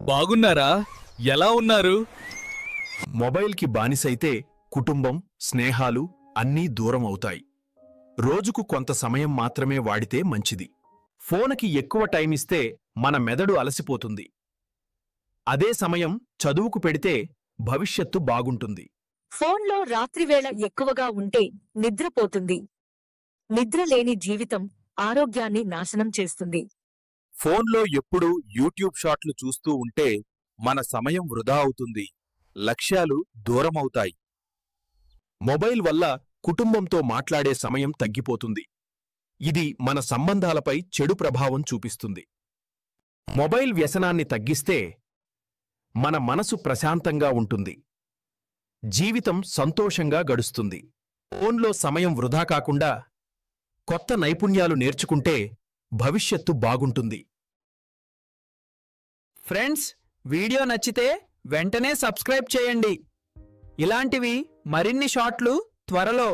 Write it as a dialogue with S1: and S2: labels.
S1: బాగున్నారా? ఎలా ఉన్నారు?
S2: మొబైల్కి బానిసైతే కుటుంబం, స్నేహాలు అన్నీ దూరం అవుతాయి. రోజుకు కొంత సమయం మాత్రమే వాడితే మంచిది. ఫోనుకి ఎక్కువ టైమిస్తే మన మెదడు అలసిపోతుంది. అదే సమయం చదువుకు పెడితే భవిష్యత్తు బాగుంటుంది.
S3: ఫోన్లో రాత్రివేళ ఎక్కువగా ఉంటే నిద్రపోతుంది. నిద్రలేని జీవితం ఆరోగ్యాన్ని నాశనం చేస్తుంది.
S1: ఫోన్లో ఎప్పుడూ యూట్యూబ్ షాట్లు చూస్తూ ఉంటే మన సమయం వృధా అవుతుంది. లక్ష్యాలు దూరమవుతాయి.
S2: మొబైల్ వల్ల కుటుంబంతో మాట్లాడే సమయం తగ్గిపోతుంది. ఇది మన సంబంధాలపై చెడు ప్రభావం చూపిస్తుంది. మొబైల్ వ్యసనాన్ని తగ్గిస్తే మన మనసు ప్రశాంతంగా ఉంటుంది. జీవితం సంతోషంగా గడుస్తుంది. ఫోన్లో సమయం వృధా కాకుండా కొత్త నైపుణ్యాలు నేర్చుకుంటే భవిష్యత్తు బాగుంటుంది.
S4: ఫ్రెండ్స్, వీడియో నచ్చితే వెంటనే సబ్స్క్రైబ్ చేయండి. ఇలాంటివి మరిన్ని షాట్లు త్వరలో.